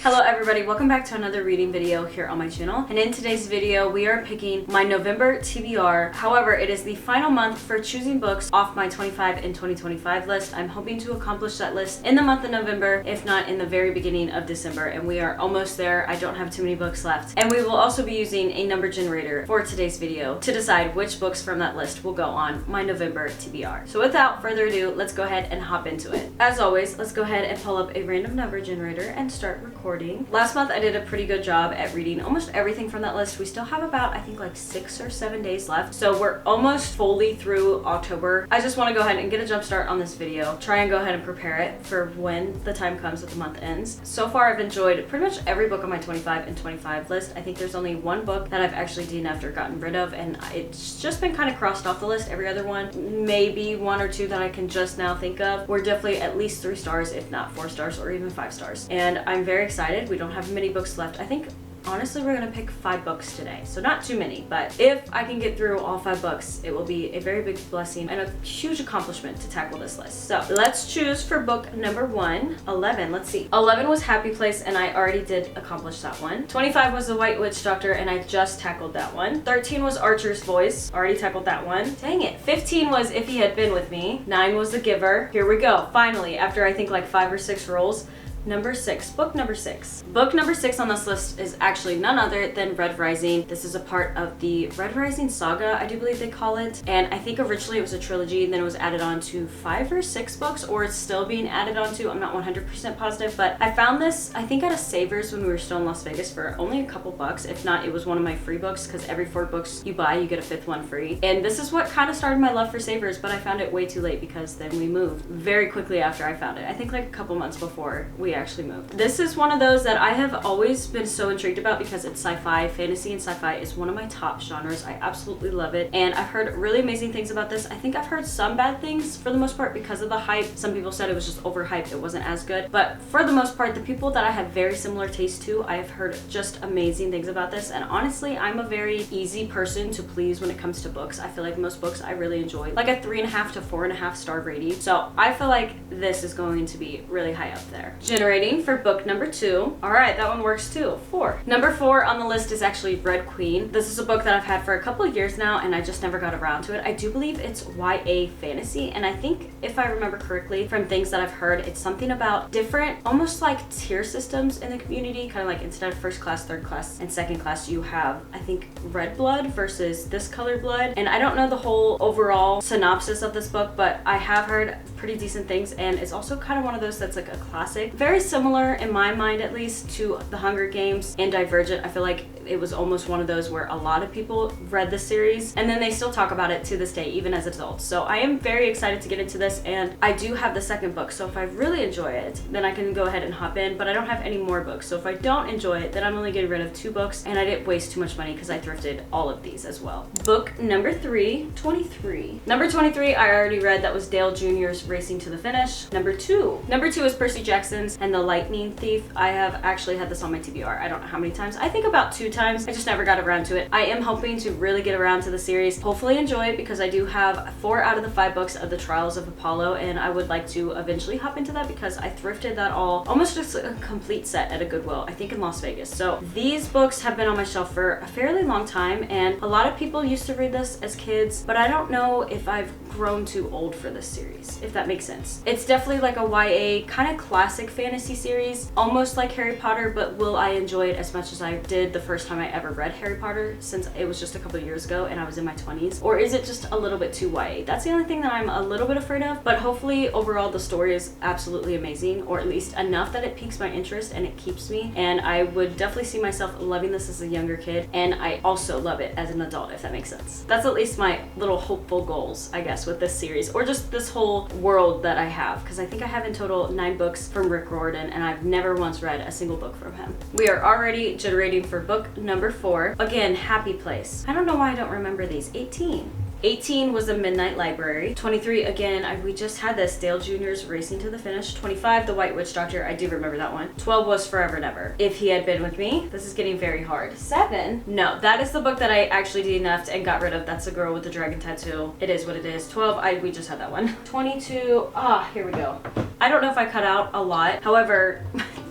Hello everybody, welcome back to another reading video here on my channel. And in today's video, we are picking my November TBR. However, it is the final month for choosing books off my 25 and 2025 list. I'm hoping to accomplish that list in the month of November, if not in the very beginning of December. And we are almost there. I don't have too many books left. And we will also be using a number generator for today's video to decide which books from that list will go on my November TBR. So without further ado, let's go ahead and hop into it. As always, let's go ahead and pull up a random number generator and start recording. Last month I did a pretty good job at reading almost everything from that list. We still have about, I think, like 6 or 7 days left. So we're almost fully through October. I just want to go ahead and get a jump start on this video. Try and go ahead and prepare it for when the time comes that the month ends. So far I've enjoyed pretty much every book on my 25 and 25 list. I think there's only one book that I've actually DNF'd or gotten rid of, and it's just been kind of crossed off the list. Every other one, maybe 1 or 2 that I can just now think of, were definitely at least 3 stars, if not 4 stars or even 5 stars. And I'm very excited. We don't have many books left. I think honestly we're gonna pick 5 books today, so not too many, but if I can get through all 5 books, it will be a very big blessing and a huge accomplishment to tackle this list. So let's choose for book number 1. 11, let's see. 11 was Happy Place, and I already did accomplish that one. 25 was The White Witch Doctor, and I just tackled that one. 13 was Archer's Voice, already tackled that one. Dang it. 15 was If He Had Been With Me. 9 was The Giver. Here we go, finally, after I think like 5 or 6 rolls. Number 6, book number 6. Book number 6 on this list is actually none other than Red Rising. This is a part of the Red Rising saga, I do believe they call it. And I think originally it was a trilogy, and then it was added on to 5 or 6 books, or it's still being added on to. I'm not 100% positive, but I found this, I think at a Savers when we were still in Las Vegas, for only a couple bucks. If not, it was one of my free books, because every 4 books you buy, you get a 5th one free. And this is what kind of started my love for Savers, but I found it way too late because then we moved very quickly after I found it. I think like a couple months before we actually moved. This is one of those that I have always been so intrigued about because it's sci-fi. Fantasy and sci-fi is one of my top genres. I absolutely love it, and I've heard really amazing things about this. I think I've heard some bad things for the most part because of the hype. Some people said it was just overhyped, it wasn't as good, but for the most part, the people that I have very similar taste to, I have heard just amazing things about this. And honestly, I'm a very easy person to please when it comes to books. I feel like most books I really enjoy, like a 3.5 to 4.5 star rating. So I feel like this is going to be really high up there. Generating for book number 2. All right, that one works too. 4. Number 4 on the list is actually Red Queen. This is a book that I've had for a couple of years now, and I just never got around to it. I do believe it's YA fantasy, and I think if I remember correctly from things that I've heard, it's something about different, almost like tier systems in the community, kind of like instead of 1st class, 3rd class, and 2nd class, you have, I think, red blood versus this color blood. And I don't know the whole overall synopsis of this book, but I have heard pretty decent things, and it's also kind of one of those that's like a classic, very similar in my mind at least to The Hunger Games and Divergent. I feel like it was almost one of those where a lot of people read the series and then they still talk about it to this day, even as adults. So I am very excited to get into this, and I do have the 2nd book, so if I really enjoy it, then I can go ahead and hop in, but I don't have any more books. So if I don't enjoy it, then I'm only getting rid of 2 books, and I didn't waste too much money because I thrifted all of these as well. Book number 3, 23. Number 23, I already read. That was Dale Jr.'s Racing to the Finish. Number 2 is Percy Jackson's and the Lightening Thief. I have actually had this on my TBR. I don't know how many times. I think about 2 times. I just never got around to it. I am hoping to really get around to the series, hopefully enjoy it, because I do have 4 out of the 5 books of the Trials of Apollo, and I would like to eventually hop into that because I thrifted that all, almost just a complete set at a Goodwill, I think in Las Vegas. So these books have been on my shelf for a fairly long time, and a lot of people used to read this as kids, but I don't know if I've grown too old for this series, if that makes sense. It's definitely like a YA kind of classic fantasy series, almost like Harry Potter, but will I enjoy it as much as I did the first time I ever read Harry Potter, since it was just a couple of years ago and I was in my 20s? Or is it just a little bit too YA? That's the only thing that I'm a little bit afraid of, but hopefully overall the story is absolutely amazing, or at least enough that it piques my interest and it keeps me, and I would definitely see myself loving this as a younger kid, and I also love it as an adult, if that makes sense. That's at least my little hopeful goals, I guess, with this series, or just this whole world that I have, because I think I have in total 9 books from Rick Riordan, and I've never once read a single book from him. We are already generating for book number 4. Again, Happy Place. I don't know why I don't remember these. 18. 18 was The Midnight Library. 23, again, we just had this, Dale Jr.'s Racing to the Finish. 25, The White Witch Doctor. I do remember that one. 12 was Forever Never. If He Had Been With Me. This is getting very hard. 7, no, that is the book that I actually DNF'd and got rid of. That's the girl with the dragon tattoo. It is what it is. 12, we just had that one. 22, here we go. I don't know if I cut out a lot. However,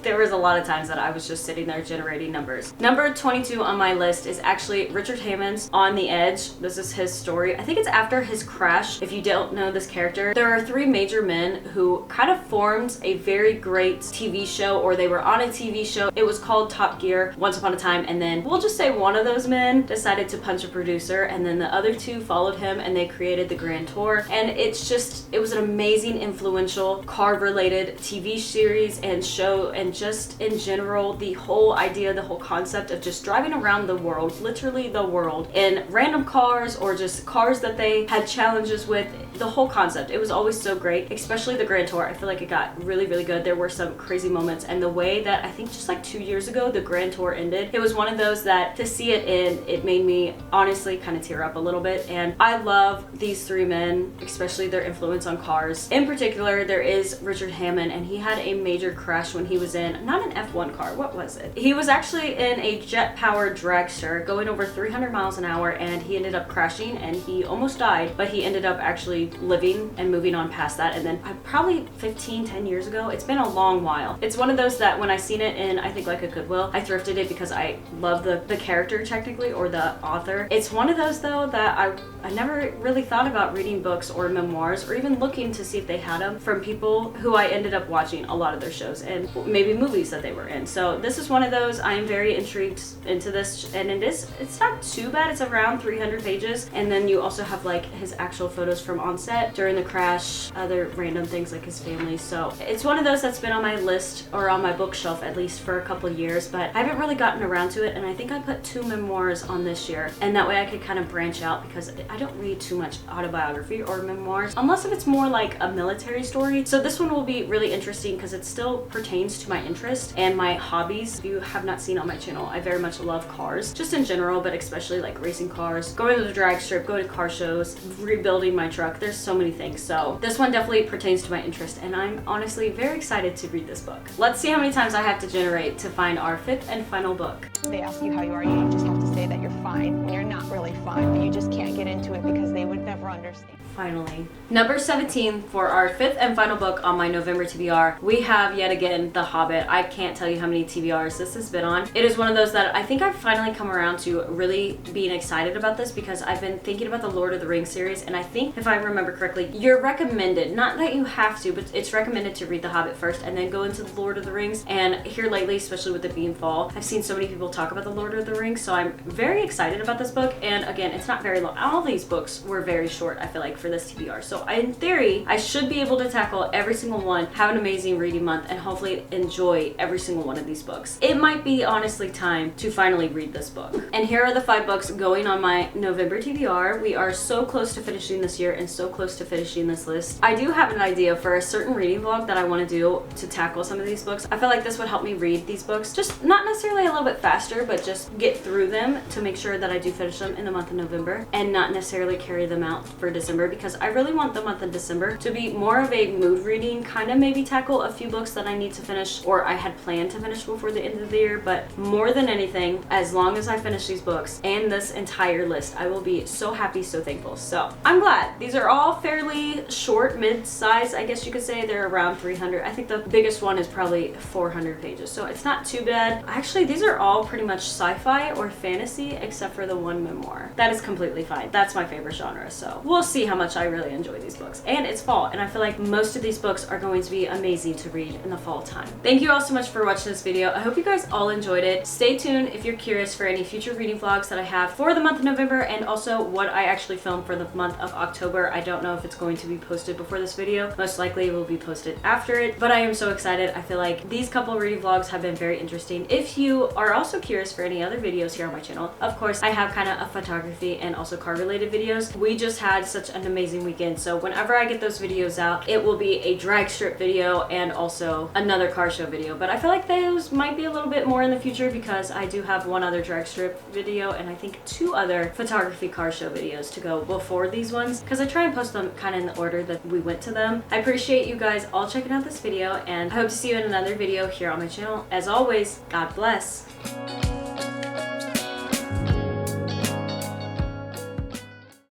there was a lot of times that I was just sitting there generating numbers. Number 22 on my list is actually Richard Hammond's On the Edge. This is his story. I think it's after his crash. If you don't know this character, there are three major men who kind of formed a very great TV show, or they were on a TV show. It was called Top Gear once upon a time, and then we'll just say one of those men decided to punch a producer, and then the other two followed him and they created the Grand Tour. And it was an amazing, influential car related TV series and show, and just in general the whole idea, the whole concept of just driving around the world, literally the world, in random cars or just cars that they had challenges with. The whole concept, it was always so great, especially the Grand Tour. I feel like it got really, really good. There were some crazy moments, and the way that I think just like 2 years ago the Grand Tour ended, it was one of those that to see it end, it made me honestly kind of tear up a little bit. And I love these three men, especially their influence on cars. In particular, there is Richard Hammond, and he had a major crash when he was in, not an F1 car, what was it? He was actually in a jet-powered dragster going over 300 miles an hour, and he ended up crashing and he almost died, but he ended up actually living and moving on past that. And then probably 10 years ago, it's been a long while. It's one of those that when I seen it in, I think like a Goodwill, I thrifted it because I love the character technically, or the author. It's one of those though that I never really thought about reading books or memoirs, or even looking to see if they had them from people who I ended up watching a lot of their shows and maybe movies that they were in. So this is one of those. I am very intrigued into this, and it's not too bad. It's around 300 pages, and then you also have like his actual photos from on set during the crash, other random things like his family. So it's one of those that's been on my list, or on my bookshelf at least, for a couple of years, but I haven't really gotten around to it. And I think I put 2 memoirs on this year, and that way I could kind of branch out, because I don't read too much autobiography or memoirs unless if it's more like a military story. So this one will be really interesting because it still pertains to my interest and my hobbies. If you have not seen on my channel, I very much love cars, just in general, but especially like racing cars, going to the drag strip, going to car shows, rebuilding my truck. There's so many things. So this one definitely pertains to my interest, and I'm honestly very excited to read this book. Let's see how many times I have to generate to find our 5th and final book. They ask you how you are, you just have to say that you're fine when you're not really fine, but you just can't get into it because they would never understand. Finally. Number 17 for our 5th and final book on my November TBR, we have yet again The Hobbit. I can't tell you how many TBRs this has been on. It is one of those that I think I've finally come around to really being excited about this, because I've been thinking about the Lord of the Rings series, and I think if I remember correctly, you're recommended, not that you have to, but it's recommended to read The Hobbit first and then go into the Lord of the Rings. And here lately, especially with it being fall, I've seen so many people talk about the Lord of the Rings, so I'm very excited about this book. And again, it's not very long. All these books were very short, I feel like, for this TBR. So in theory, I should be able to tackle every single one, have an amazing reading month, and hopefully enjoy every single one of these books. It might be honestly time to finally read this book. And here are the 5 books going on my November TBR. We are so close to finishing this year and so close to finishing this list. I do have an idea for a certain reading vlog that I want to do to tackle some of these books. I feel like this would help me read these books, just not necessarily a little bit faster, but just get through them to make sure that I do finish them in the month of November, and not necessarily carry them out for December, because I really want the month of December to be more of a mood reading, kind of maybe tackle a few books that I need to finish, or I had planned to finish before the end of the year. But more than anything, as long as I finish these books and this entire list, I will be so happy, so thankful. So I'm glad. These are all fairly short, mid-size, I guess you could say. They're around 300. I think the biggest one is probably 400 pages, so it's not too bad. Actually, these are all pretty much sci-fi or fantasy, except for the one memoir. That is completely fine. That's my favorite genre, so we'll see how much I really enjoy these books. And it's fall, and I feel like most of these books are going to be amazing to read in the fall time. Thank you all so much for watching this video. I hope you guys all enjoyed it. Stay tuned if you're curious for any future reading vlogs that I have for the month of November, and also what I actually filmed for the month of October. I don't know if it's going to be posted before this video. Most likely it will be posted after it, but I am so excited. I feel like these couple reading vlogs have been very interesting. If you are also curious for any other videos here on my channel, of course, I have kind of a photography and also car related videos. We just had such an amazing weekend, so whenever I get those videos out, it will be a drag strip video and also another car show video. But I feel like those might be a little bit more in the future, because I do have one other drag strip video and I think 2 other photography car show videos to go before these ones, because I try and post them kind of in the order that we went to them. I appreciate you guys all checking out this video, and I hope to see you in another video here on my channel. As always, God bless.